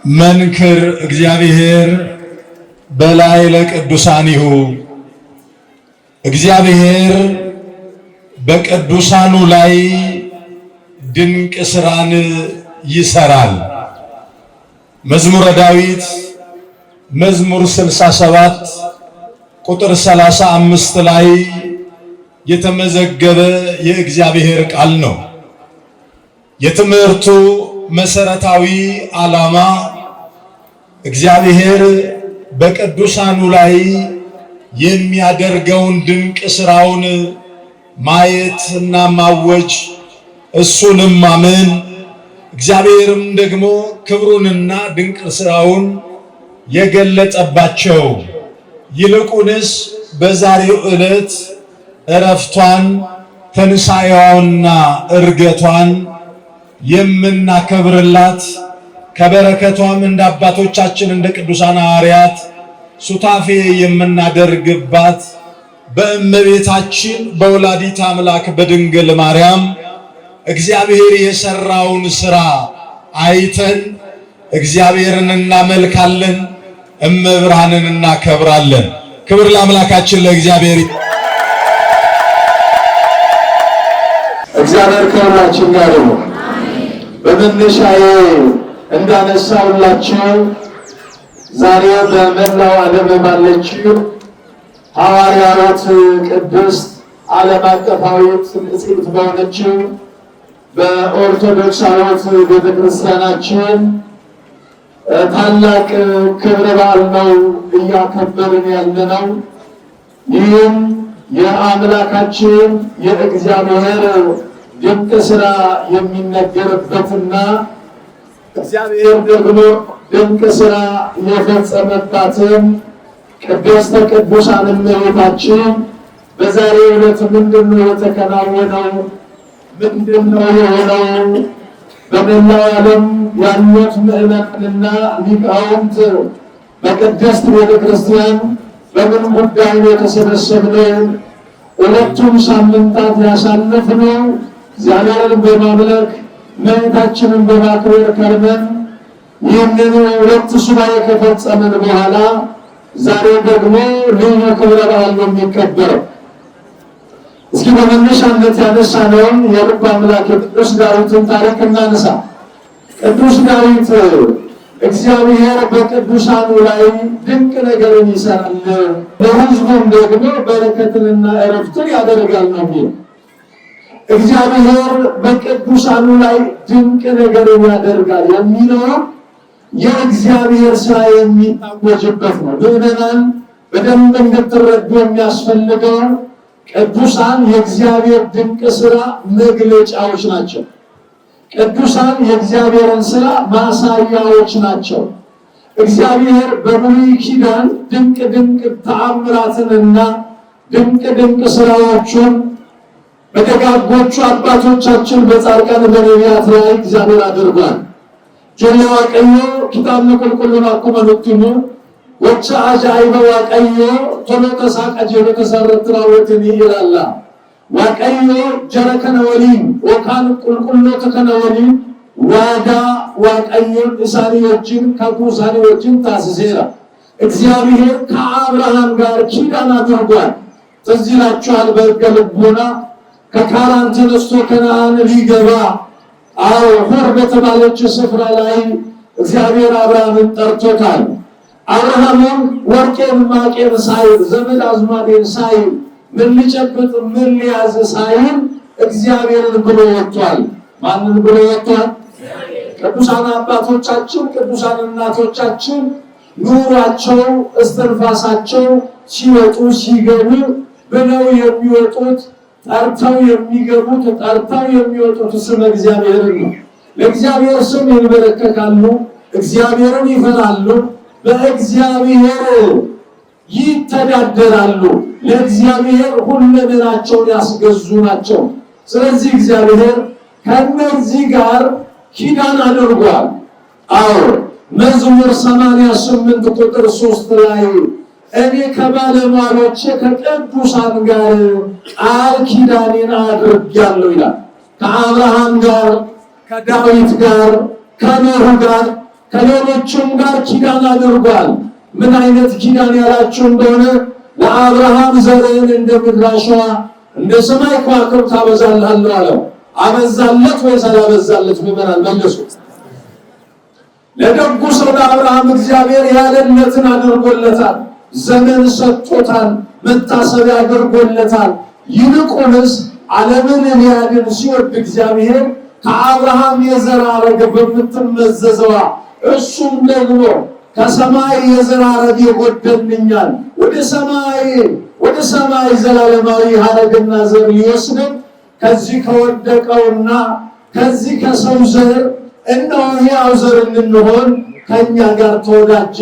መንክር እግዚአብሔር በላይ ለቅዱሳኒሁ እግዚአብሔር በቅዱሳኑ ላይ ድንቅ ስራን ይሰራል። መዝሙረ ዳዊት መዝሙር 67 ቁጥር 35 ላይ የተመዘገበ የእግዚአብሔር ቃል ነው። የትምህርቱ መሰረታዊ ዓላማ እግዚአብሔር በቅዱሳኑ ላይ የሚያደርገውን ድንቅ ስራውን ማየትና ማወጅ፣ እሱንም ማመን፣ እግዚአብሔርም ደግሞ ክብሩንና ድንቅ ስራውን የገለጠባቸው ይልቁንስ በዛሬው ዕለት ዕረፍቷን ትንሣኤዋንና ዕርገቷን የምናከብርላት ከበረከቷም እንደ አባቶቻችን እንደ ቅዱሳን ሐዋርያት ሱታፌ የምናደርግባት በእመቤታችን በወላዲተ አምላክ በድንግል ማርያም እግዚአብሔር የሰራውን ሥራ አይተን እግዚአብሔርን እናመልካለን፣ እመብርሃንን እናከብራለን። ክብር ለአምላካችን ለእግዚአብሔር። እግዚአብሔር ከሁላችን ጋር ይሁን። በመነሻዬ እንዳነሳውላችሁ ዛሬ በመላው ዓለም ባለችው ሐዋርያዊት ቅድስት ዓለም አቀፋዊት ንጽሕት በሆነችው በኦርቶዶክሳዊት ቤተክርስቲያናችን ታላቅ ክብረ በዓል ነው እያከበርን ያለነው። ይህም የአምላካችን የእግዚአብሔር ድንቅ ስራ የሚነገርበትና እግዚአብሔር ደግሞ ድንቅ ስራ የፈጸመባትን ቅድስተ ቅዱሳን እመቤታችን በዛሬው ዕለት ምንድነው የተከናወነው? ምንድነው የሆነው? በመላው ዓለም ያሉት ምዕመናንና ሊቃውንት በቅድስት ቤተክርስቲያን በምን ጉዳይ ነው የተሰበሰብነው? ሁለቱም ሳምንታት ያሳለፍነው እግዚአብሔርን በማምለክ እመቤታችንን በማክበር ከርመን ይህንን ሁለት ሱባኤ ከፈጸምን በኋላ ዛሬ ደግሞ ልዩ ክብረ በዓል ነው የሚከበረው። እስኪ በመነሻነት ያነሳነውን የልብ አምላክ የቅዱስ ዳዊትን ታሪክ እናነሳ። ቅዱስ ዳዊት እግዚአብሔር በቅዱሳኑ ላይ ድንቅ ነገርን ይሰራል፣ ለሕዝቡም ደግሞ በረከትንና ዕረፍትን ያደርጋል ነው የሚለው። እግዚአብሔር በቅዱሳኑ ላይ ድንቅ ነገርን ያደርጋል የሚለው የእግዚአብሔር ስራ የሚታወጅበት ነው። ምዕመናን በደንብ እንድትረዱ የሚያስፈልገው ቅዱሳን የእግዚአብሔር ድንቅ ስራ መግለጫዎች ናቸው። ቅዱሳን የእግዚአብሔርን ስራ ማሳያዎች ናቸው። እግዚአብሔር በብሉይ ኪዳን ድንቅ ድንቅ ተአምራትንና ድንቅ ድንቅ ስራዎቹን በደጋጎቹ አባቶቻችን በጻድቃን በነቢያት ላይ እግዚአብሔር አድርጓል። ጆሌ ዋቀዮ ኪታብ ነቁልቁሉን አኩመኑትሙ ወቻ አጃይበ ዋቀዮ ቶሎ ተሳቀጀ በተሰረትራወትን ይላላ ዋቀዮ ጀረከነ ወሊን ወካን ቁልቁሎ ተከነ ወሊን ዋዳ ዋቀዮ ኢሳሪዎችን ከኩሳሪዎችን ታስሴራ እግዚአብሔር ከአብርሃም ጋር ኪዳን አድርጓል። ትዝ ይላችኋል። በሕገ ልቡና ከካራን ተነስቶ ከነዓን ሊገባ ሆር በተባለች ስፍራ ላይ እግዚአብሔር አብርሃምን ጠርቶታል። አብርሃምም ወርቄን ማቄን ሳይል ዘመድ አዝማዴን ሳይል ምን ሊጨብጥ ምን ሊያዝ ሳይል እግዚአብሔርን ብሎ ወጥቷል። ማንን ብሎ ወጥቷል? ቅዱሳን አባቶቻችን ቅዱሳን እናቶቻችን ኑሯቸው እስትንፋሳቸው ሲወጡ ሲገቡ ብለው የሚወጡት ጠርተው የሚገቡት ጠርተው የሚወጡት ስም እግዚአብሔር ነው። ለእግዚአብሔር ስም ይንበረከካሉ፣ እግዚአብሔርን ይፈራሉ፣ በእግዚአብሔር ይተዳደራሉ፣ ለእግዚአብሔር ሁለመናቸውን ያስገዙ ናቸው። ስለዚህ እግዚአብሔር ከነዚህ ጋር ኪዳን አድርጓል። መዝሙር 88 ቁጥር 3 ላይ እኔ ከባለሟሎቼ ከቅዱሳን ጋር ቃል ኪዳኔን አድርጌያለሁ ይላል። ከአብርሃም ጋር፣ ከዳዊት ጋር፣ ከኖህ ጋር ከሌሎችም ጋር ኪዳን አድርጓል። ምን አይነት ኪዳን ያላችሁ እንደሆነ ለአብርሃም ዘርህን እንደ ምድር አሸዋ እንደ ሰማይ ከዋክብት አበዛልሃለሁ አለው። አበዛለት ወይስ አላበዛለት? ምዕመናን መልሱ። ለደጉ ሰው ለአብርሃም እግዚአብሔር ያለለትን አድርጎለታል። ዘመን ሰጥቶታል። መታሰቢያ አድርጎለታል። ይልቁንስ ዓለምን ሊያድን ሲወድ እግዚአብሔር ከአብርሃም የዘር ሐረግ በምትመዘዘዋ እሱም ደግሞ ከሰማይ የዘር ሐረግ ይጎደልኛል ወደ ሰማይ ዘላለማዊ ሐረግና ዘር ሊወስደን ከዚህ ከወደቀውና ከዚህ ከሰው ዘር እነሆ ሕያው ዘር እንድንሆን ከእኛ ጋር ተወዳጀ፣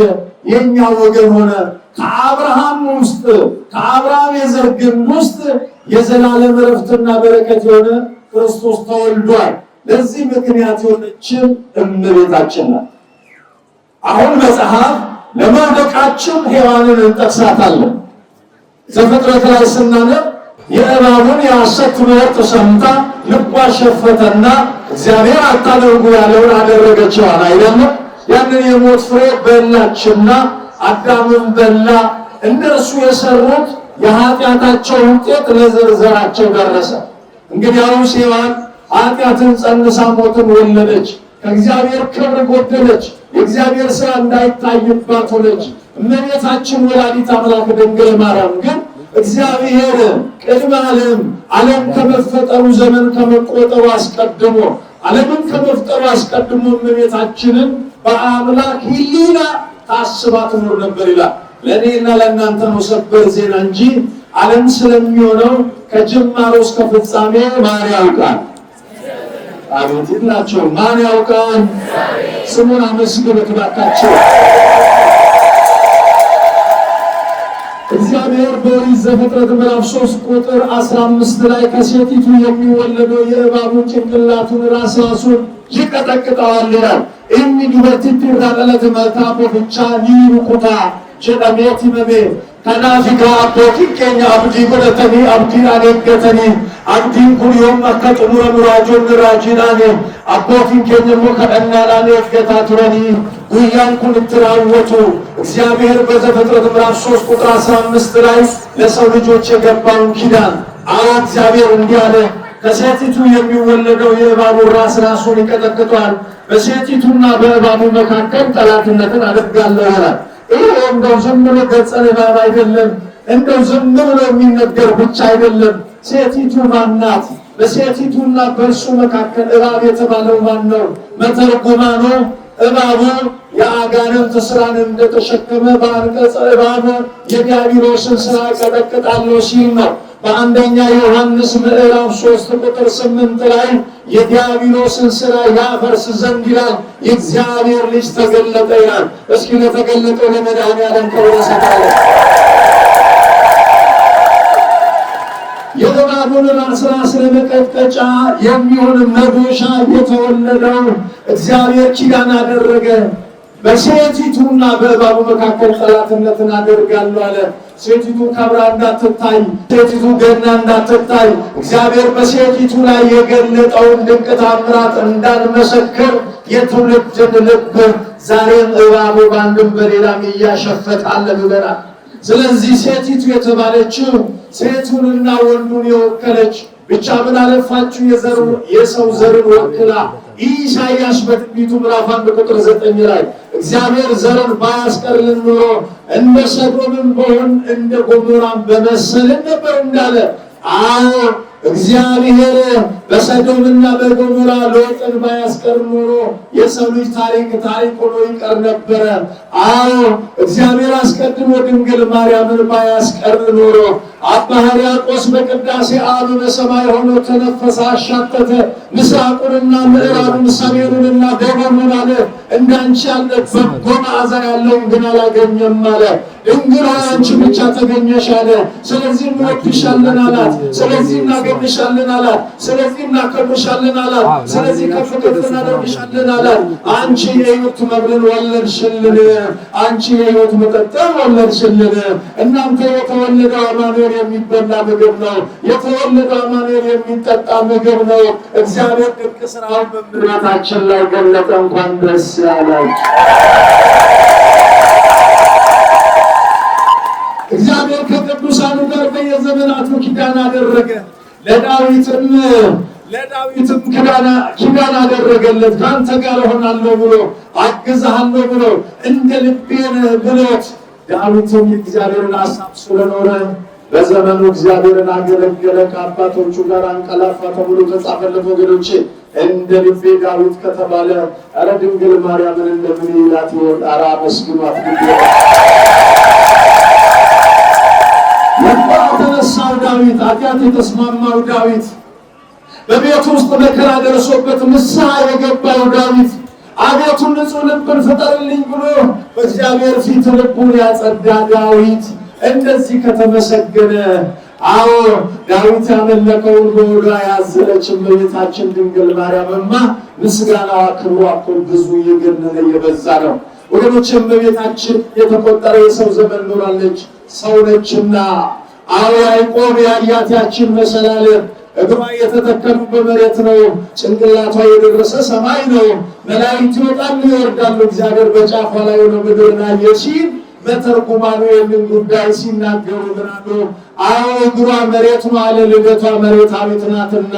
የእኛ ወገን ሆነ። ከአብርሃም የዘር ግንድ ውስጥ የዘላለም ዕረፍትና በረከት የሆነ ክርስቶስ ተወልዷል። ለዚህ ምክንያት የሆነችን እመቤታችን ናት። አሁን መጽሐፍ ለመውደቃችን ሔዋንን እንጠቅሳታለን። ዘፍጥረት ላይ ስናነብ የእባቡን የሐሰት ትምህርት ሰምታ ልቧ ሸፈተና እግዚአብሔር አታደርጉ ያለውን አደረገች ሔዋን አይደለም? ያንን የሞት ፍሬ በላችና አዳምን በላ። እነርሱ የሰሩት የኃጢአታቸው ውጤት ለዘራቸው ደረሰ። እንግዲያውስ ሔዋን ኃጢአትን ጸንሳ ሞትን ወለደች። ከእግዚአብሔር ክብር ጎደለች። የእግዚአብሔር ሥራ እንዳይታይባት ሆነች። እመቤታችን ወላዲተ አምላክ ድንግል ማርያም ግን እግዚአብሔር ቅድመ ዓለም ከመፈጠሩ ዘመን ከመቆጠሩ አስቀድሞ ዓለምን ከመፍጠሩ አስቀድሞ እመቤታችንን በአምላክ ሕሊና ታስባ ትኖር ነበር ይላል። ለእኔና ለእናንተ ነው ሰበር ዜና እንጂ ዓለም ስለሚሆነው ከጅማሮ እስከ ፍጻሜ ማን ያውቃል? አቤት ይላቸው። ማን ያውቃል? ስሙን አመስግኑት እባካችሁ። እግዚአብሔር በኦሪት ዘፍጥረት ምዕራፍ 3 ቁጥር 15 ላይ ከሴቲቱ የሚወለደው የእባቡን ጭንቅላቱን ራሱን ይቀጠቅጠዋል ይላል። ኢኒ ዱበርቲቲ ራቀለት መልታ ቦፍቻ ኒሩኩታ ጀዳሜቲ መሜ ከናፊካ አቦቲን ኬኛ አብዲ ጎደተኒ አብዲን አኔገተኒ አብዲን ኩን ዮም አካ ጥሙረ ሙራጆን ራጂናኔ አቦቲን ኬኛ ሞ ከደናላኔ እፍገታ ቱረኒ ጉያን ኩን ትራወቱ። እግዚአብሔር በዘፍጥረት ምዕራፍ 3 ቁጥር 15 ላይ ለሰው ልጆች የገባውን ኪዳን እግዚአብሔር እንዲህ አለ። ከሴቲቱ የሚወለደው የእባቡ ራሱን ይቀጠቅጠዋል፣ በሴቲቱና በእባቡ መካከል ጠላትነትን አደርጋለሁ ይላል። ይህ እንደው ዝም ብሎ ገጸ ንባብ አይደለም። እንደው ዝም ብሎ የሚነገር ብቻ አይደለም። ሴቲቱ ማናት? በሴቲቱና በእርሱ መካከል እባብ የተባለው ማን ነው? መተርጉማኑ እባቡ የአጋንንት ስራን እንደተሸከመ በአንቀጸ እባብ የዲያብሎስን ስራ ቀጠቅጣለሁ ሲል ነው። በአንደኛ ዮሐንስ ምዕራፍ 3 ቁጥር 8 ላይ የዲያብሎስን ስራ ያፈርስ ዘንድ ይላል የእግዚአብሔር ልጅ ተገለጠ ይላል። እስኪ ለተገለጠው ለመድኃኔዓለም ክብር ይሰጣል። የእባቡን ራስ ለመቀጥቀጫ የሚሆን መዶሻ የተወለደው እግዚአብሔር ኪዳን አደረገ። በሴቲቱና በእባቡ መካከል ጠላትነትን አደርጋለሁ አለ። ሴቲቱ ከብራ እንዳትታይ፣ ሴቲቱ ገና እንዳትታይ፣ እግዚአብሔር በሴቲቱ ላይ የገለጠውን ድንቅ ታምራት እንዳንመሰክር የትውልድን ልብ ዛሬም እባቡ በአንድም በሌላም እያሸፈተ አለ ብለናል። ስለዚህ ሴቲቱ የተባለችው ሴቱንና ወንዱን የወከለች ብቻ ምን አለፋችሁ የሰው ዘርን ወክላ ኢሳይያስ በትንቢቱ ምዕራፍ 1 ቁጥር 9 ላይ እግዚአብሔር ዘርን ባያስቀርልን ኖሮ እንደ ሰዶምም በሆን እንደ ገሞራም በመሰልን ነበር እንዳለ። አዎ እግዚአብሔር በሰዶምና በገሞራ ሎጥን ባያስቀር ኖሮ የሰው ልጅ ታሪክ ሆኖ ይቀር ነበረ። አዎ እግዚአብሔር አስቀድሞ ድንግል ማርያምን ባያስቀር ኖሮ አባ ሕርያቆስ በቅዳሴ አብ በሰማይ ሆኖ ተነፈሰ፣ አሻተተ፣ ምስራቁንና ምዕራቡን ሰሜኑንና ደቡቡን አለ። እንዳንቺ ያለ በጎ መዓዛ ያለውን ግን አላገኘም አለ። ድንግል አንቺ ብቻ ተገኘሽ አለ። ስለዚህ እንወድሻለን አላት። ስለዚህ እናገኝሻለን አላት። ስለዚህ እናከብርሻለን አላት። ስለዚህ ከፍ ከፍ እናደርግሻለን አላት። አንቺ የሕይወት መብልን ወለድሽልን፣ አንቺ የሕይወት መጠጥን ወለድሽልን። እናንተ የተወለደው አማኑኤል አማኑኤል የሚበላ ምግብ ነው። የተወለደው አማኑኤል የሚጠጣ ምግብ ነው። እግዚአብሔር ድንቅ ስራውን በምድራችን ላይ ገለጠ። እንኳን ደስ ያላችሁ። እግዚአብሔር ከቅዱሳኑ ጋር በየዘመናቱ ኪዳን አደረገ። ለዳዊትም ኪዳን አደረገለት። ከአንተ ጋር እሆናለሁ ብሎ አግዝሃለሁ ብሎ እንደ ልቤ ነህ ብሎት ዳዊትም የእግዚአብሔርን ሐሳብ ስለኖረ በዘመኑ እግዚአብሔርን አገለገለ። ከአባቶቹ ጋር አንቀላፋ ተብሎ ተጻፈለት። ወገኖቼ እንደ ልቤ ዳዊት ከተባለ ኧረ ድንግል ማርያምን እንደምን ይላት ይሆን? ኧረ አመስግኗት። የተነሳው ዳዊት፣ ኃጢአት የተስማማው ዳዊት፣ በቤቱ ውስጥ መከራ ደርሶበት ንስሐ የገባው ዳዊት፣ አቤቱ ንጹሕ ልብን ፍጠርልኝ ብሎ በእግዚአብሔር ፊት ልቡን ያጸዳ ዳዊት እንደዚህ ከተመሰገነ፣ አዎ ዳዊት ያመለከውን በሆዷ ያዘለች እመቤታችን ድንግል ማርያምማ ምስጋናዋ ክብሯ እኮ ብዙ የገነነ የበዛ ነው። ወገኖች እመቤታችን የተቆጠረ የሰው ዘመን ኖራለች። ሰው ነችና፣ አዎ ያዕቆብ ያያት ያችን መሰላል እግሯ የተተከሉ በመሬት ነው። ጭንቅላቷ የደረሰ ሰማይ ነው። መላእክት ይወጣሉ ይወርዳሉ። እግዚአብሔር በጫፏ ላይ ሆኖ ምድርን አየ ሲል በተርጉማኑ ይህንን ጉዳይ ሲናገሩ ምናሉ? አዎ እግሯ መሬት ነው አለ። ልደቷ መሬታዊት ናትና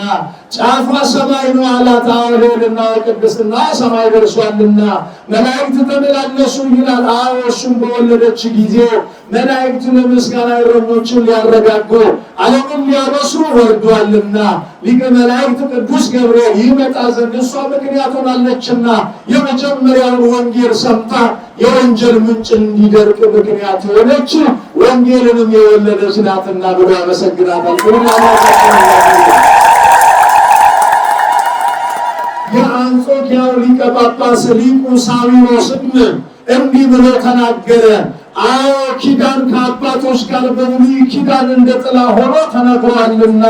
ጫፏ ሰማይ ነው አላት። አዎ ልዕልና ቅድስና ሰማይ ደርሷልና መላእክት ተመላለሱ ይላል። አዎ እሱም በወለደች ጊዜ መላእክቱ ለምስጋና እረኞችን ሊያረጋጉ ዓለምን ሊያበስሩ ወርዷልና ሊቀ መላእክት ቅዱስ ገብርኤል ይመጣ ዘንድ እሷ ምክንያት ሆናለችና የመጀመሪያውን ወንጌል ሰምታ የወንጀል ምንጭ እንዲደርቅ ምክንያት ሆነች። ወንጌልንም የወለደች ናትና ብሎ ያመሰግናታል። የአንጾኪያው ሊቀ ጳጳስ ሊቁ ሳዊሮስም እንዲህ ብሎ ተናገረ። አዎ ኪዳን ከአባቶች ጋር በብሉይ ኪዳን እንደ ጥላ ሆኖ ተነግሯልና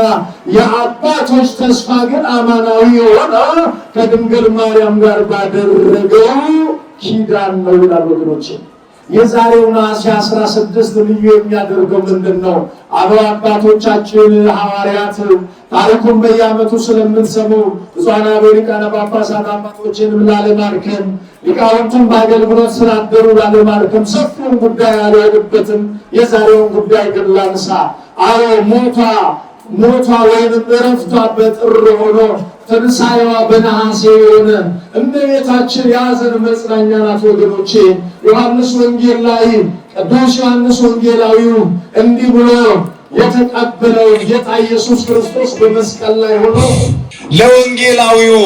የአባቶች ተስፋ ግን አማናዊ የሆነው ከድንግል ማርያም ጋር ባደረገው ኪዳን ነው ይላል። ወገኖቼ የዛሬው ነሐሴ 16 ልዩ የሚያደርገው ምንድን ነው? አበው አባቶቻችን ሐዋርያት ታሪኩን በየዓመቱ ስለምትሰሙ ብፁዓን አበው ሊቃነ ጳጳሳት አባቶችንም ላለማድከም ሊቃውንቱን በአገልግሎት ስላደሩ ላለማድከም ሰፊውን ጉዳይ አልሄድበትም። የዛሬውን ጉዳይ ግን ላንሳ። አዎ ሞቷ ወይም እረፍቷ በጥር ሆኖ ትንሣኤዋ በነሐሴ የሆነ እመቤታችን የሐዘን መጽናኛ ናት። ወገኖቼ ዮሐንስ ወንጌል ላይ ቅዱስ ዮሐንስ ወንጌላዊው እንዲህ ብሎ የተቀበለው ጌታ ኢየሱስ ክርስቶስ በመስቀል ላይ ሆኖ ለወንጌላዊው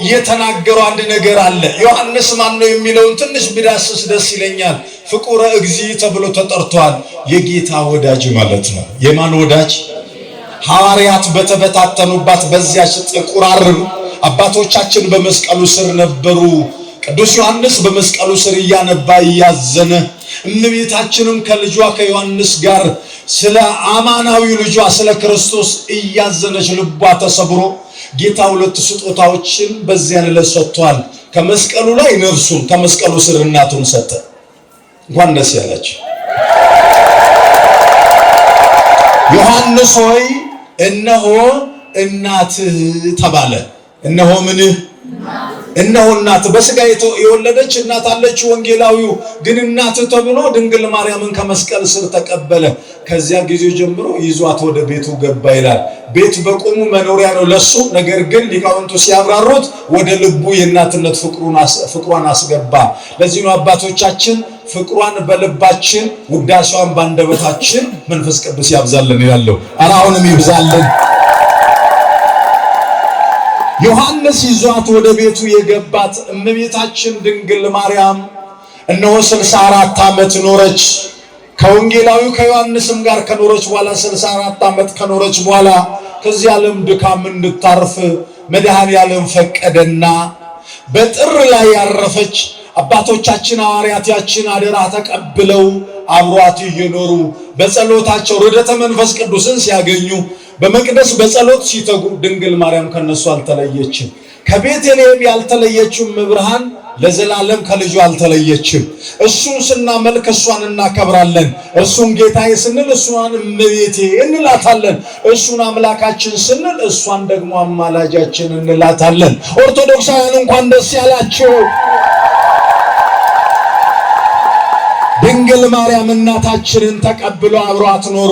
የተናገረው አንድ ነገር አለ። ዮሐንስ ማን ነው የሚለውን ትንሽ ቢዳስስ ደስ ይለኛል። ፍቁረ እግዚእ ተብሎ ተጠርቷል። የጌታ ወዳጅ ማለት ነው። የማን ወዳጅ? ሐዋርያት በተበታተኑባት በዚያች ጥቁር ዓርብ አባቶቻችን በመስቀሉ ስር ነበሩ። ቅዱስ ዮሐንስ በመስቀሉ ስር እያነባ እያዘነ፣ እመቤታችንም ከልጇ ከዮሐንስ ጋር ስለ አማናዊ ልጇ ስለ ክርስቶስ እያዘነች ልቧ ተሰብሮ ጌታ ሁለት ስጦታዎችን በዚያን ዕለት ሰጥቷል። ከመስቀሉ ላይ ነፍሱን፣ ከመስቀሉ ስር እናቱን ሰጠ። እንኳን ደስ ያላችሁ። ዮሐንስ ሆይ እነሆ እናትህ ተባለ። እነሆ ምን? እነሆ እናት በስጋ የወለደች እናት አለች። ወንጌላዊው ግን እናት ተብሎ ድንግል ማርያምን ከመስቀል ስር ተቀበለ። ከዚያ ጊዜ ጀምሮ ይዟት ወደ ቤቱ ገባ ይላል። ቤት በቆሙ መኖሪያ ነው ለሱ። ነገር ግን ሊቃውንቱ ሲያብራሩት ወደ ልቡ የእናትነት ፍቅሯን አስገባ። ለዚህ ነው አባቶቻችን ፍቅሯን በልባችን ውዳሴዋን ባንደበታችን መንፈስ ቅዱስ ያብዛልን ይላሉ። ኧረ አሁንም ይብዛልን። ዮሐንስ ይዟት ወደ ቤቱ የገባት እመቤታችን ድንግል ማርያም እነሆ 64 ዓመት ኖረች። ከወንጌላዊው ከዮሐንስም ጋር ከኖረች በኋላ 64 ዓመት ከኖረች በኋላ ከዚህ ዓለም ድካም እንድታርፍ መድኃኔዓለም ፈቀደና በጥር ላይ ያረፈች። አባቶቻችን ሐዋርያት ያችን አደራ ተቀብለው አብሯት እየኖሩ በጸሎታቸው ርደተ መንፈስ ቅዱስን ሲያገኙ በመቅደስ በጸሎት ሲተጉ ድንግል ማርያም ከነሱ አልተለየችም። ከቤተልሔም ያልተለየችው መብርሃን ለዘላለም ከልጁ አልተለየችም። እሱን ስናመልክ እሷን እናከብራለን። እሱን ጌታዬ ስንል እሷን እመቤቴ እንላታለን። እሱን አምላካችን ስንል እሷን ደግሞ አማላጃችን እንላታለን። ኦርቶዶክሳውያን እንኳን ደስ ያላችሁ። ድንግል ማርያም እናታችንን ተቀብሎ አብሯት ኖሩ።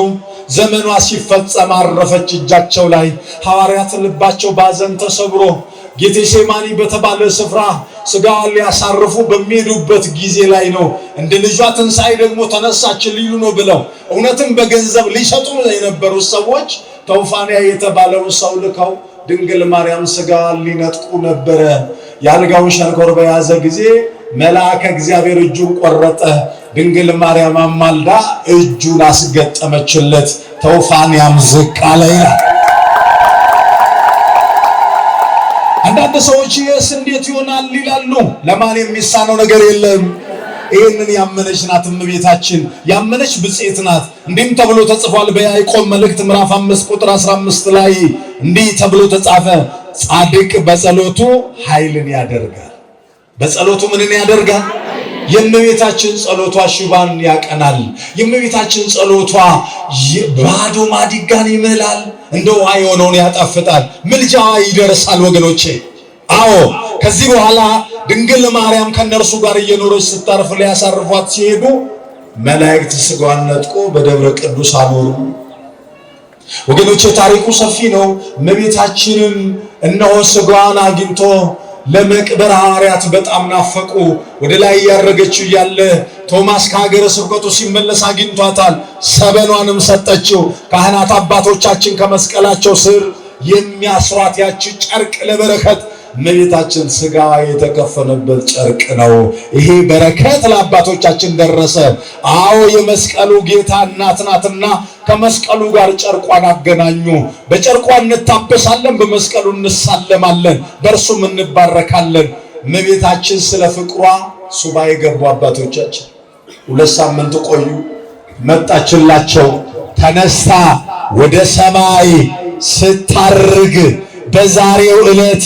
ዘመኗ ሲፈጸም አረፈች እጃቸው ላይ። ሐዋርያት ልባቸው ባዘን ተሰብሮ ጌቴሴማኒ በተባለ ስፍራ ስጋዋን ሊያሳርፉ በሚሄዱበት ጊዜ ላይ ነው እንደ ልጇ ትንሣኤ ደግሞ ተነሳች ሊሉ ነው ብለው እውነትም በገንዘብ ሊሰጡ የነበሩ ሰዎች ተውፋንያ የተባለውን ሰው ልከው ድንግል ማርያም ስጋዋን ሊነጥቁ ነበረ። የአልጋውን ሸንኮር በያዘ ጊዜ መልአከ እግዚአብሔር እጁን ቆረጠ። ድንግል ማርያም አማልዳ እጁን አስገጠመችለት። ተውፋንያም ዝቅ አለ ይላል። አንዳንድ ሰዎች ይህስ እንዴት ይሆናል ይላሉ። ለማን የሚሳነው ነገር የለም። ይህንን ያመነች ናት እመቤታችን፣ ያመነች ብፅዕት ናት። እንዲህም ተብሎ ተጽፏል በያዕቆብ መልእክት ምዕራፍ 5 ቁጥር 15 ላይ እንዲህ ተብሎ ተጻፈ፣ ጻድቅ በጸሎቱ ኃይልን ያደርጋል። በጸሎቱ ምንን ያደርጋል? የእመቤታችን ጸሎቷ ሽባን ያቀናል። የእመቤታችን ጸሎቷ ባዶ ማዲጋን ይምላል፣ እንደ ውሃ የሆነውን ያጣፍጣል። ምልጃዋ ይደርሳል ወገኖቼ። አዎ ከዚህ በኋላ ድንግል ማርያም ከነርሱ ጋር እየኖረች ስታርፍ ሊያሳርፏት ሲሄዱ መላእክት ስጋዋን ነጥቆ በደብረ ቅዱስ አኖሩ። ወገኖቼ ታሪኩ ሰፊ ነው። እመቤታችንን እነሆ ስጋዋን አግኝቶ ለመቅበር ሐዋርያት በጣም ናፈቁ። ወደ ላይ ያረገችው እያለ ቶማስ ከሀገረ ስብከቱ ሲመለስ አግኝቷታል። ሰበኗንም ሰጠችው። ካህናት አባቶቻችን ከመስቀላቸው ስር የሚያስሯት ያቺ ጨርቅ ለበረከት እመቤታችን ስጋዋ የተከፈነበት ጨርቅ ነው። ይሄ በረከት ለአባቶቻችን ደረሰ። አዎ የመስቀሉ ጌታ እናት ናትና ከመስቀሉ ጋር ጨርቋን አገናኙ። በጨርቋ እንታበሳለን፣ በመስቀሉ እንሳለማለን፣ በእርሱም እንባረካለን። እመቤታችን ስለ ፍቅሯ ሱባኤ ገቡ አባቶቻችን። 2 ሳምንት ቆዩ። መጣችላቸው። ተነስታ ወደ ሰማይ ስታርግ በዛሬው ዕለት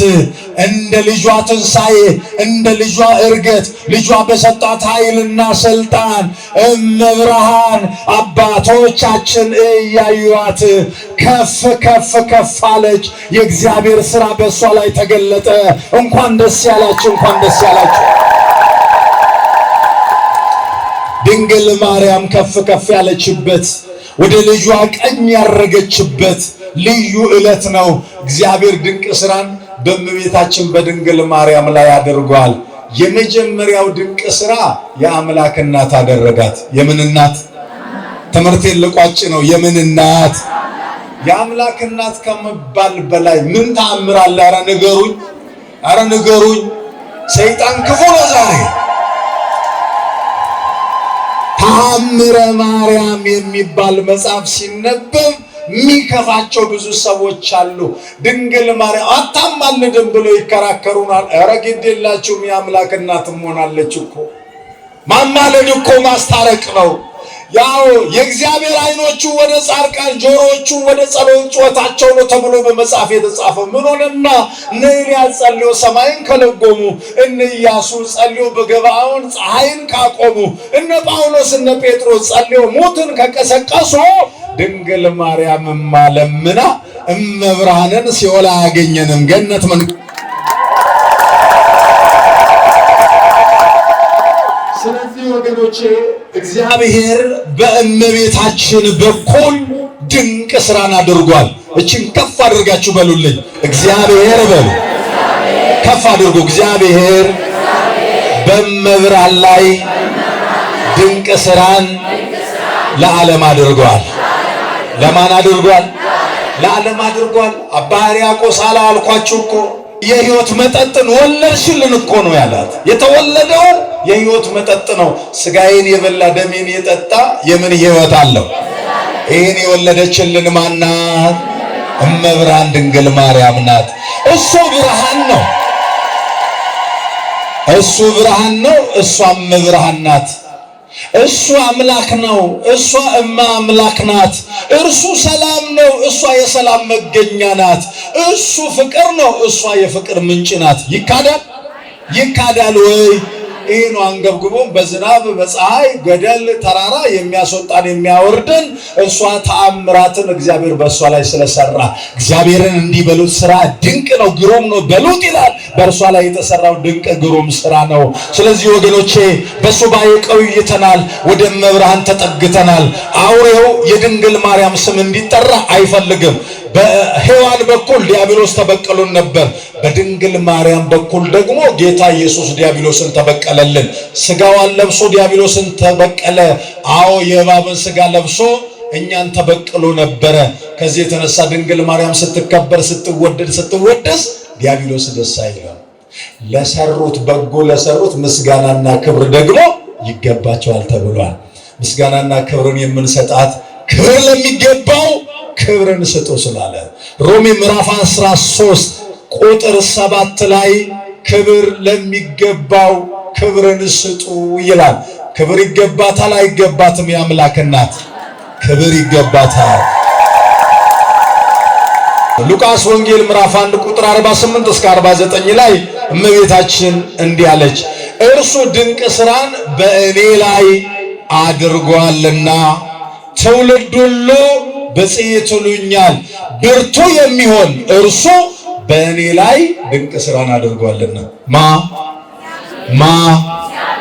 እንደ ልጇ ትንሣኤ እንደ ልጇ ዕርገት ልጇ በሰጣት ኃይልና ስልጣን እመብርሃን አባቶቻችን እያዩዋት ከፍ ከፍ ከፍ አለች። የእግዚአብሔር ሥራ በእሷ ላይ ተገለጠ። እንኳን ደስ ያላችሁ፣ እንኳን ደስ ያላችሁ። ድንግል ማርያም ከፍ ከፍ ያለችበት ወደ ልጇ ቀኝ ያረገችበት ልዩ ዕለት ነው። እግዚአብሔር ድንቅ ሥራን በእመቤታችን በድንግል ማርያም ላይ አድርጓል። የመጀመሪያው ድንቅ ሥራ የአምላክ እናት አደረጋት። የምን እናት? ትምህርቴን ልቋጭ ነው። የምን እናት? የአምላክ እናት ከመባል በላይ ምን ተአምር አለ? ኧረ ንገሩኝ፣ ኧረ ንገሩኝ። ሰይጣን ክፉ ነው ዛሬ። ተአምረ ማርያም የሚባል መጽሐፍ ሲነበብ የሚከፋቸው ብዙ ሰዎች አሉ። ድንግል ማርያም አታማልድም ብሎ ይከራከሩናል። ኧረ ግድ የላችሁም፣ የአምላክ እናትም ሆናለች እኮ። ማማለድ እኮ ማስታረቅ ነው። ያው የእግዚአብሔር ዓይኖቹ ወደ ጻድቃን ጆሮዎቹ ወደ ጸሎት ጩኸታቸው ነው ተብሎ በመጽሐፍ የተጻፈው። ምን ሆነና እነ ኤልያስ ጸልዮ ሰማይን ከለጎሙ፣ እነ ኢያሱ ጸልዮ በገባዖን ፀሐይን ካቆሙ፣ እነ ጳውሎስ እነ ጴጥሮስ ጸልዮ ሙትን ከቀሰቀሱ ድንግል ማርያምማ ለምና እመብርሃንን ሲኦል አያገኘንም ገነት ምን። ስለዚህ ወገኖቼ እግዚአብሔር በእመቤታችን በኩል ድንቅ ሥራን አድርጓል። እችን ከፍ አድርጋችሁ በሉልኝ፣ እግዚአብሔር በሉ። ከፍ አድርጉ። እግዚአብሔር በእመብርሃን ላይ ድንቅ ሥራን ለዓለም አድርጓል። ለማን አድርጓል? ለዓለም አድርጓል። አባ ሕርያቆስ አልኳችሁ እኮ የሕይወት መጠጥን ወለድሽልን እኮ ነው ያላት። የተወለደው የሕይወት መጠጥ ነው። ሥጋዬን የበላ ደሜን የጠጣ የምን ሕይወት አለው? ይህን የወለደችልን ማናት? እመብርሃን ድንግል ማርያም ናት። እሱ ብርሃን ነው፣ እሱ ብርሃን ነው፣ እሷም ብርሃን ናት። እሱ አምላክ ነው፣ እሷ እማ አምላክ ናት። እርሱ ሰላም ነው፣ እሷ የሰላም መገኛ ናት። እሱ ፍቅር ነው፣ እሷ የፍቅር ምንጭ ናት። ይካዳል? ይካዳል ወይ? ይህ ነው አንገብግቦ በዝናብ በፀሐይ ገደል ተራራ የሚያስወጣን የሚያወርድን እሷ ተአምራትን እግዚአብሔር በእሷ ላይ ስለሰራ እግዚአብሔርን እንዲህ በሉት ስራ ድንቅ ነው ግሩም ነው በሉት ይላል። በእርሷ ላይ የተሰራው ድንቅ ግሩም ስራ ነው። ስለዚህ ወገኖቼ በሱባኤ ቆይተናል፣ ወደ መብርሃን ተጠግተናል። አውሬው የድንግል ማርያም ስም እንዲጠራ አይፈልግም። በሔዋን በኩል ዲያብሎስ ተበቀሉን ነበር። በድንግል ማርያም በኩል ደግሞ ጌታ ኢየሱስ ዲያብሎስን ተበቀለልን። ስጋዋን ለብሶ ዲያብሎስን ተበቀለ። አዎ የእባብን ስጋ ለብሶ እኛን ተበቅሎ ነበረ። ከዚህ የተነሳ ድንግል ማርያም ስትከበር ስትወደስ ዲያብሎስ ደስ አይለው። ለሰሩት በጎ ለሰሩት ምስጋናና ክብር ደግሞ ይገባቸዋል ተብሏል። ምስጋናና ክብርን የምንሰጣት ክብር ለሚገባው ክብርን ስጡ ስላለ ሮሜ ምዕራፍ 13 ቁጥር 7 ላይ ክብር ለሚገባው ክብርን ስጡ ይላል። ክብር ይገባታል አይገባትም? የአምላክ እናት ክብር ይገባታል። ሉቃስ ወንጌል ምዕራፍ 1 ቁጥር 48 እስከ 49 ላይ እመቤታችን እንዲህ አለች፣ እርሱ ድንቅ ሥራን በእኔ ላይ አድርጓልና ትውልድ ሁሉ ብፅዕት ይሉኛል። ብርቱ የሚሆን እርሱ በእኔ ላይ ድንቅ ሥራን አድርጓልና።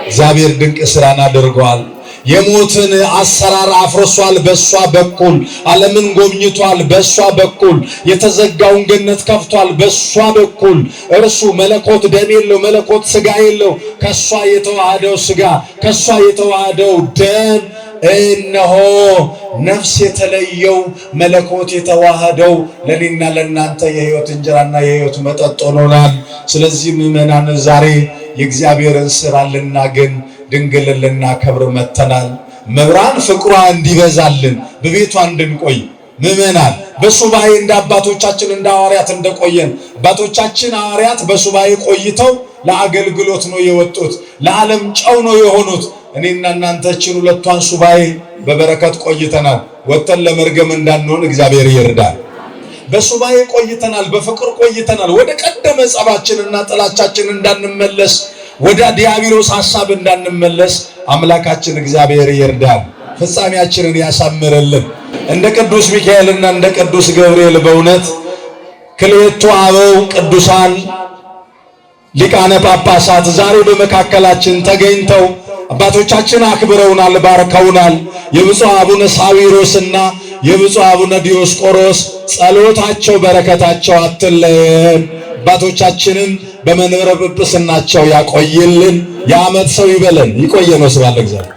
እግዚአብሔር ድንቅ ሥራን አድርጓል። የሞትን አሰራር አፍርሷል በሷ በኩል። ዓለምን ጎብኝቷል በሷ በኩል። የተዘጋውን ገነት ከፍቷል በሷ በኩል። እርሱ መለኮት ደም የለው፣ መለኮት ሥጋ የለው። ከሷ የተዋሃደው ሥጋ ከሷ የተዋሃደው ደም እነሆ ነፍስ የተለየው መለኮት የተዋሃደው ለኔና ለናንተ የሕይወት እንጀራና የሕይወት መጠጥ ሆኖናል። ስለዚህ ምእመናን ዛሬ የእግዚአብሔርን ሥራ ልናገን ድንግልን ልናከብር መተናል። መብራን ፍቅሯ እንዲበዛልን በቤቷ እንድንቆይ ምእመናን በሱባኤ እንደ አባቶቻችን እንደ ሐዋርያት እንደቆየን አባቶቻችን ሐዋርያት በሱባኤ ቆይተው ለአገልግሎት ነው የወጡት፣ ለዓለም ጨው ነው የሆኑት። እኔና እናንተችን ሁለቷን ሱባኤ በበረከት ቆይተናል። ወጥተን ለመርገም እንዳንሆን እግዚአብሔር ይርዳል። በሱባኤ ቆይተናል፣ በፍቅር ቆይተናል። ወደ ቀደመ ጸባችንና ጥላቻችን እንዳንመለስ፣ ወደ ዲያብሎስ ሐሳብ እንዳንመለስ አምላካችን እግዚአብሔር ይርዳል። ፍጻሜያችንን ያሳምርልን። እንደ ቅዱስ ሚካኤልና እንደ ቅዱስ ገብርኤል በእውነት ክልኤቱ አበው ቅዱሳን ሊቃነ ጳጳሳት ዛሬ በመካከላችን ተገኝተው አባቶቻችን አክብረውናል፣ ባርከውናል። የብፁዕ አቡነ ሳዊሮስና የብፁዕ አቡነ ዲዮስቆሮስ ጸሎታቸው በረከታቸው አትለየን። አባቶቻችንን በመንበረ ጵጵስናቸው ያቆይልን። የዓመት ሰው ይበለን። ይቆየን። ወስብሐት ለእግዚአብሔር።